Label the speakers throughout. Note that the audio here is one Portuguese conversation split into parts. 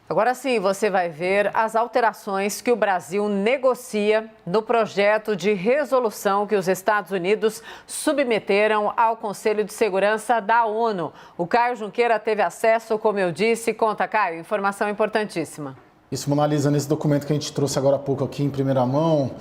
Speaker 1: Agora sim, você vai ver as alterações que o Brasil negocia no projeto de resolução que os Estados Unidos submeteram ao Conselho de Segurança da ONU. O Caio Junqueira teve acesso, como eu disse. Conta, Caio, informação importantíssima.
Speaker 2: Isso, Mona Lisa, nesse documento que a gente trouxe agora há pouco aqui em primeira mão,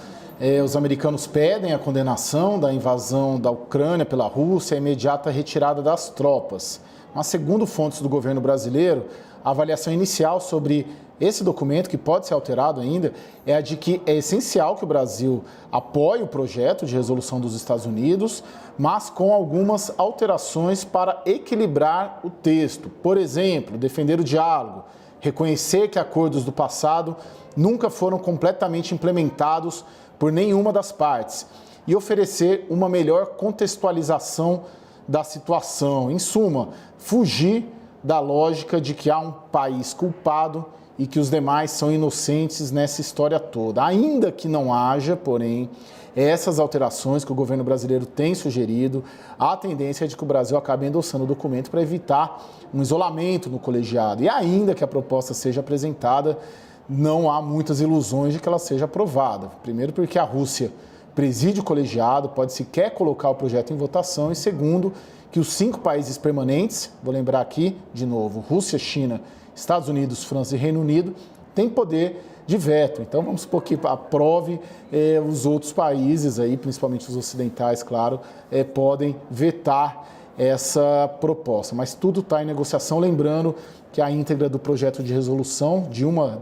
Speaker 2: os americanos pedem a condenação da invasão da Ucrânia pela Rússia e a imediata retirada das tropas. Mas, segundo fontes do governo brasileiro, a avaliação inicial sobre esse documento, que pode ser alterado ainda, é a de que é essencial que o Brasil apoie o projeto de resolução dos Estados Unidos, mas com algumas alterações para equilibrar o texto. Por exemplo, defender o diálogo, reconhecer que acordos do passado nunca foram completamente implementados por nenhuma das partes e oferecer uma melhor contextualização da situação. Em suma, fugir da lógica de que há um país culpado e que os demais são inocentes nessa história toda. Ainda que não haja, porém, essas alterações que o governo brasileiro tem sugerido, a tendência é de que o Brasil acabe endossando o documento para evitar um isolamento no colegiado. E ainda que a proposta seja apresentada, não há muitas ilusões de que ela seja aprovada. Primeiro, porque a Rússia preside o colegiado, pode sequer colocar o projeto em votação, e segundo, que os 5 países permanentes, vou lembrar aqui de novo, Rússia, China, Estados Unidos, França e Reino Unido, têm poder de veto. Então vamos supor que aprove, os outros países, aí, principalmente os ocidentais, claro, podem vetar essa proposta. Mas tudo está em negociação, lembrando que a íntegra do projeto de resolução,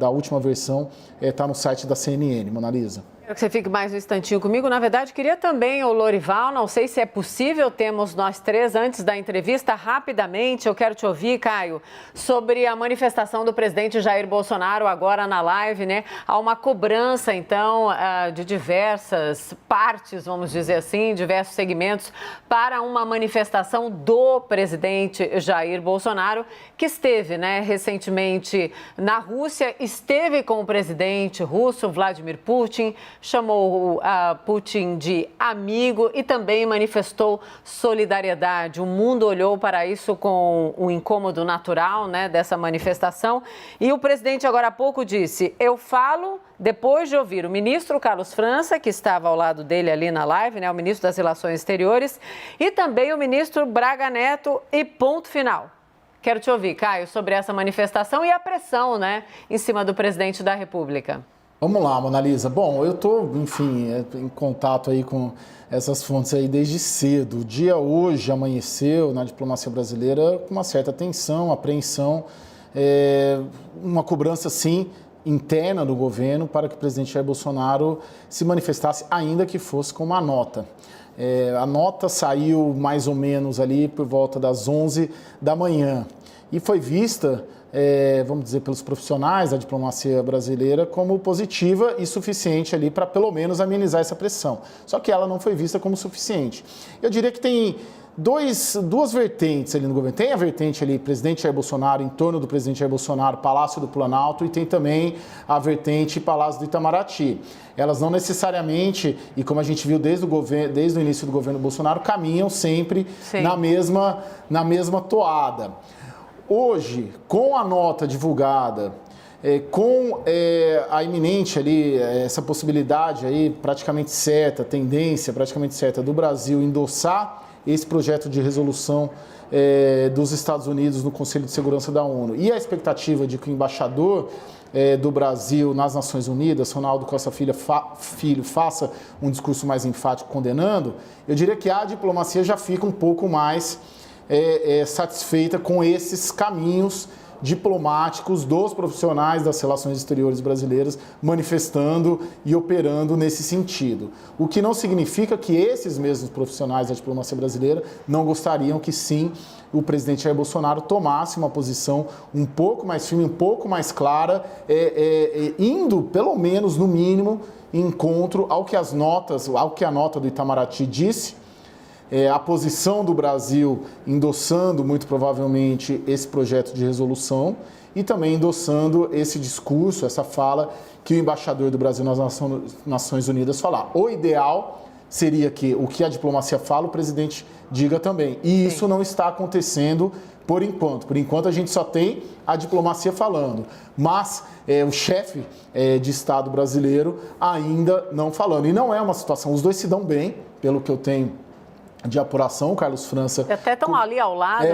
Speaker 2: da última versão, está no site da CNN, Mona Lisa.
Speaker 1: Quero que você fique mais um instantinho comigo. Na verdade, queria também o Lorival, não sei se é possível, temos nós 3 antes da entrevista. Rapidamente, eu quero te ouvir, Caio, sobre a manifestação do presidente Jair Bolsonaro agora na live, né? Há uma cobrança, então, de diversas partes, vamos dizer assim, diversos segmentos, para uma manifestação do presidente Jair Bolsonaro, que esteve, né, recentemente na Rússia, esteve com o presidente russo, Vladimir Putin, chamou Putin de amigo e também manifestou solidariedade. O mundo olhou para isso com um incômodo natural, né, dessa manifestação. E o presidente agora há pouco disse: eu falo depois de ouvir o ministro Carlos França, que estava ao lado dele ali na live, né, o ministro das Relações Exteriores, e também o ministro Braga Neto, e ponto final. Quero te ouvir, Caio, sobre essa manifestação e a pressão, né, em cima do presidente da República.
Speaker 2: Vamos lá, Mona Lisa. Bom, eu estou, enfim, em contato aí com essas fontes aí desde cedo. O dia hoje amanheceu na diplomacia brasileira com uma certa tensão, apreensão, uma cobrança, sim, interna do governo para que o presidente Jair Bolsonaro se manifestasse, ainda que fosse com uma nota. A nota saiu mais ou menos ali por volta das 11 da manhã e foi vista, vamos dizer, pelos profissionais da diplomacia brasileira como positiva e suficiente ali para pelo menos amenizar essa pressão. Só que ela não foi vista como suficiente. Eu diria que tem duas vertentes ali no governo. Tem a vertente ali, presidente Jair Bolsonaro, em torno do presidente Jair Bolsonaro, Palácio do Planalto, e tem também a vertente Palácio do Itamaraty. Elas não necessariamente, e como a gente viu desde o início do governo Bolsonaro, caminham sempre na mesma toada. Hoje, com a nota divulgada, com a iminente ali, essa possibilidade aí praticamente certa, tendência praticamente certa do Brasil endossar esse projeto de resolução dos Estados Unidos no Conselho de Segurança da ONU e a expectativa de que o embaixador do Brasil nas Nações Unidas, Ronaldo Costa Filho, faça um discurso mais enfático condenando, eu diria que a diplomacia já fica um pouco mais satisfeita com esses caminhos diplomáticos dos profissionais das relações exteriores brasileiras manifestando e operando nesse sentido. O que não significa que esses mesmos profissionais da diplomacia brasileira não gostariam que sim o presidente Jair Bolsonaro tomasse uma posição um pouco mais firme, um pouco mais clara, indo pelo menos no mínimo em encontro ao que a nota do Itamaraty disse. A posição do Brasil endossando, muito provavelmente, esse projeto de resolução e também endossando esse discurso, essa fala que o embaixador do Brasil nas Nações Unidas falar. O ideal seria que o que a diplomacia fala, o presidente diga também. E isso não está acontecendo, por enquanto a gente só tem a diplomacia falando, mas o chefe de Estado brasileiro ainda não falando. E não é uma situação, os dois se dão bem, pelo que eu tenho de apuração, o Carlos França...
Speaker 1: Até estão ali ao lado,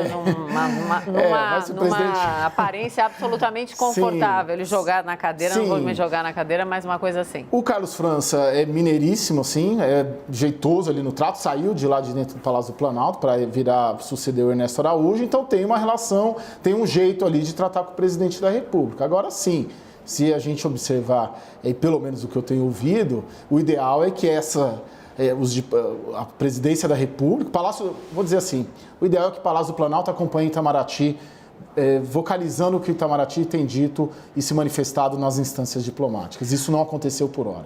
Speaker 1: numa aparência absolutamente confortável. Ele jogar na cadeira, não vou me jogar na cadeira, mas uma coisa assim.
Speaker 2: O Carlos França é mineiríssimo, assim, é jeitoso ali no trato, saiu de lá de dentro do Palácio do Planalto para suceder o Ernesto Araújo, então tem uma relação, tem um jeito ali de tratar com o presidente da República. Agora sim, se a gente observar, pelo menos o que eu tenho ouvido, o ideal é que a presidência da República, vou dizer assim, o ideal é que o Palácio do Planalto acompanhe Itamaraty, vocalizando o que o Itamaraty tem dito e se manifestado nas instâncias diplomáticas. Isso não aconteceu por hora.